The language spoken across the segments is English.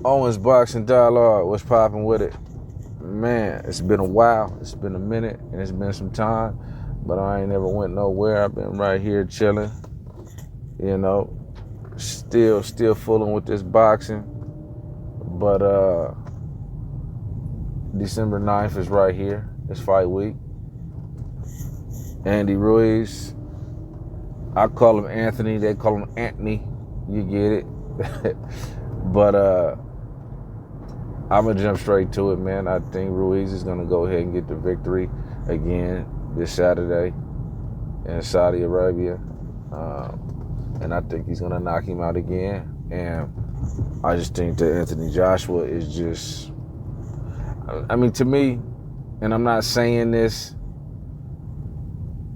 Owens Boxing Dialogue, what's popping with it? Man, it's been a while. It's been a minute, and it's been some time, but I ain't never went nowhere. I've been right here chilling, you know, still fooling with this boxing. But December 9th is right here. It's fight week. Andy Ruiz, I call him Anthony. They call him Anthony. You get it. But I'm going to jump straight to it, man. I think Ruiz is going to go ahead and get the victory again this Saturday in Saudi Arabia. And I think he's going to knock him out again. And I just think that Anthony Joshua is just, I mean, to me, and I'm not saying this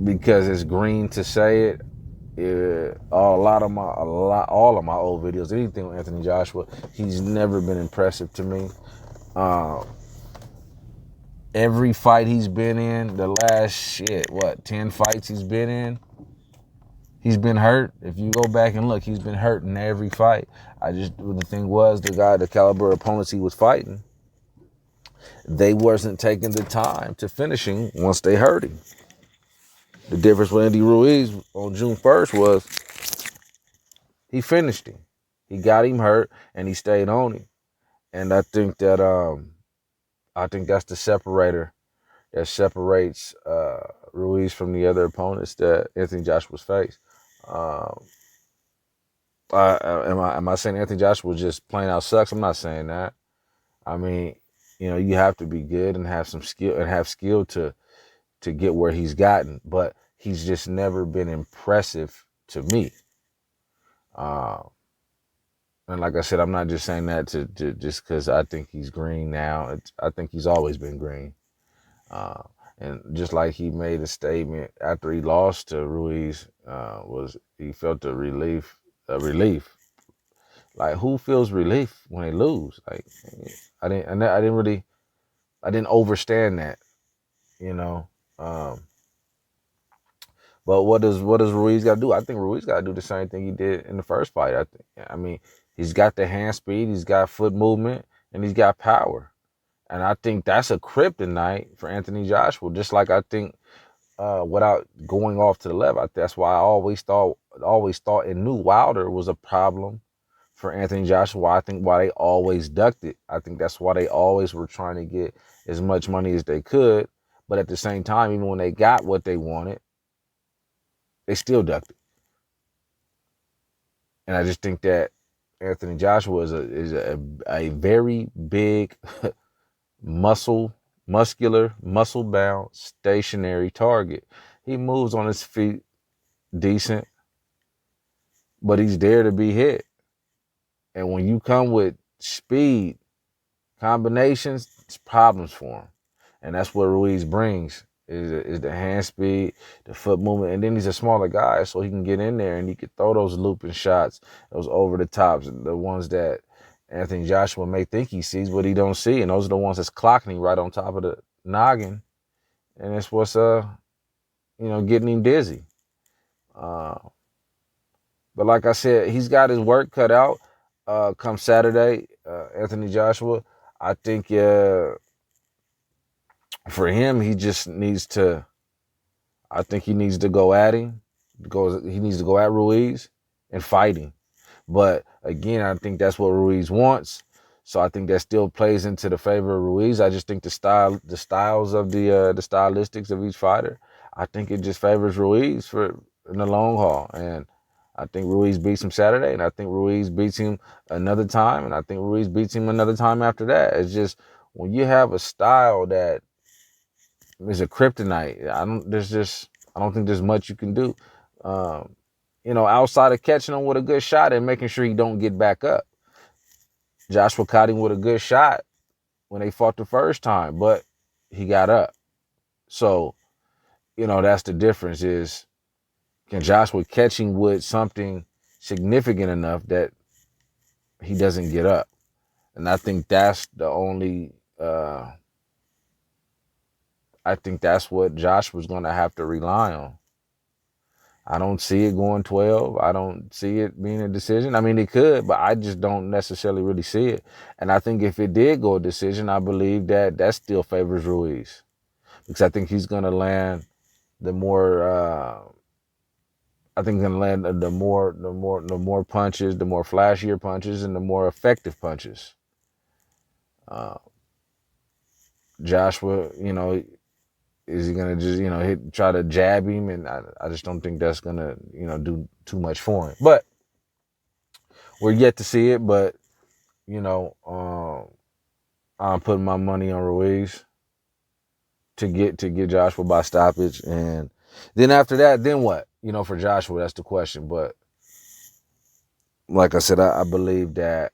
because it's green to say it, all of my old videos, anything with Anthony Joshua, he's never been impressive to me. Every fight he's been in, the last 10 fights he's been hurt. If you go back and look, he's been hurt in every fight. The thing was, the caliber of opponents he was fighting, they wasn't taking the time to finishing once they hurt him. The difference with Andy Ruiz on June 1st was he finished him. He got him hurt and he stayed on him. And I think that that's the separator that separates Ruiz from the other opponents that Anthony Joshua's faced. Am I saying Anthony Joshua just plain out sucks? I'm not saying that. I mean, you have to be good and have some skill and have skill to get where he's gotten, but he's just never been impressive to me. And like I said, I'm not just saying that to just because I think he's green now. I think he's always been green. And just like he made a statement after he lost to Ruiz, was he felt a relief. Like, who feels relief when they lose? Like, I didn't understand that, But what does Ruiz got to do? I think Ruiz got to do the same thing he did in the first fight. I mean, he's got the hand speed, he's got foot movement, and he's got power. And I think that's a kryptonite for Anthony Joshua. Just like I think, without going off to the left, that's why I always thought and knew Wilder was a problem for Anthony Joshua. I think why they always ducked it. I think that's why they always were trying to get as much money as they could. But at the same time, even when they got what they wanted, they still ducked it. And I just think that Anthony Joshua is a very big, muscular, muscle-bound, stationary target. He moves on his feet decent, but he's there to be hit. And when you come with speed, combinations, it's problems for him. And that's what Ruiz brings, is the hand speed, the foot movement. And then he's a smaller guy, so he can get in there and he can throw those looping shots, those over the tops, the ones that Anthony Joshua may think he sees, but he don't see. And those are the ones that's clocking him right on top of the noggin. And it's what's getting him dizzy. But like I said, he's got his work cut out come Saturday, Anthony Joshua. I think for him, he just needs to, I think he needs to go at him. He needs to go at Ruiz and fight him. But again, I think that's what Ruiz wants. So I think that still plays into the favor of Ruiz. I just think the styles of the stylistics of each fighter, I think it just favors Ruiz in the long haul. And I think Ruiz beats him Saturday, and I think Ruiz beats him another time, and I think Ruiz beats him another time after that. It's just when you have a style that is a kryptonite, I don't think there's much you can do. Outside of catching him with a good shot and making sure he don't get back up. Joshua caught him with a good shot when they fought the first time, but he got up. So, that's the difference is, can Joshua catch him with something significant enough that he doesn't get up? And I think that's the only, I think that's what Joshua's going to have to rely on. I don't see it going 12. I don't see it being a decision. I mean, it could, but I just don't necessarily really see it. And I think if it did go a decision, I believe that still favors Ruiz, because I think he's going to land the more. I think he's going to land the more punches, the more flashier punches, and the more effective punches. Uh, Joshua, is he gonna just try to jab him? And I just don't think that's gonna do too much for him. But we're yet to see it. But you know, I'm putting my money on Ruiz to get Joshua by stoppage, and then after that, then what? For Joshua, that's the question. But like I said, I believe that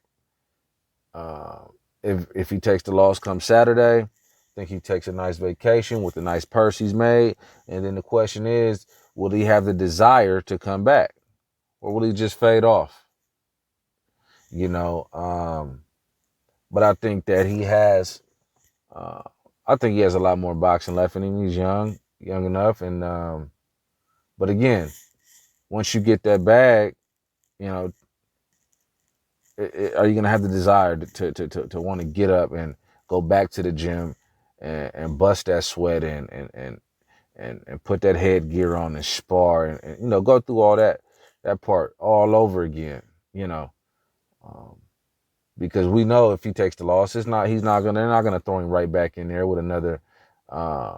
uh, if he takes the loss come Saturday, I think he takes a nice vacation with a nice purse he's made, and then the question is, will he have the desire to come back, or will he just fade off? But I think that he has. Uh, I think he has a lot more boxing left in him. He's young enough, and but again, once you get that bag, you know, are you gonna have the desire to want to get up and go back to the gym and bust that sweat and put that headgear on and spar and go through all that part all over again, you know, um, because we know if he takes the loss, they're not gonna throw him right back in there with another uh,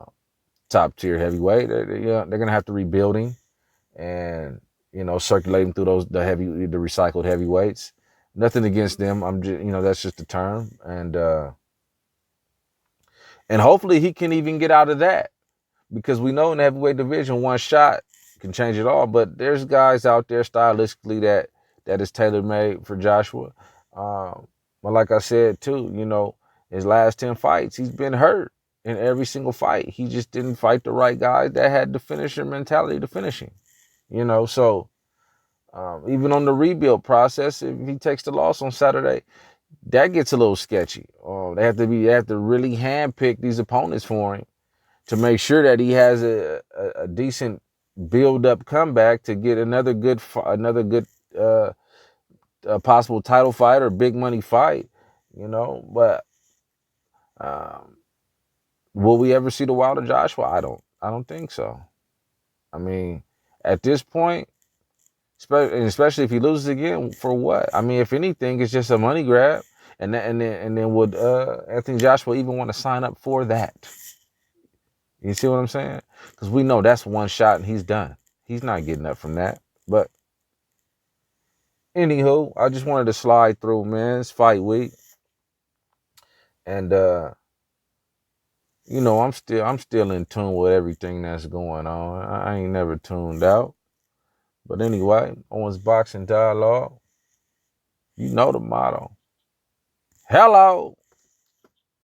top tier heavyweight. They're gonna have to rebuild him and circulate him through the recycled heavyweights. Nothing against them. I'm just that's just the term, and hopefully he can even get out of that, because we know in the heavyweight division one shot can change it all. But there's guys out there stylistically that is tailor made for Joshua. But like I said too, his last 10 fights, he's been hurt in every single fight. He just didn't fight the right guys that had the finisher mentality to finish him. So even on the rebuild process, if he takes the loss on Saturday, that gets a little sketchy. They have to really handpick these opponents for him to make sure that he has a decent build-up comeback to get another good possible title fight or big money fight. But um, will we ever see the Wilder Joshua? I don't think so. I mean, at this point, especially if he loses again, for what? I mean, if anything, it's just a money grab. And then would Anthony Joshua even want to sign up for that? You see what I'm saying? Because we know that's one shot and he's done. He's not getting up from that. But anywho, I just wanted to slide through, man. It's fight week, and I'm still in tune with everything that's going on. I ain't never tuned out. But anyway, Owens Boxing Dialogue. You know the motto. Hello.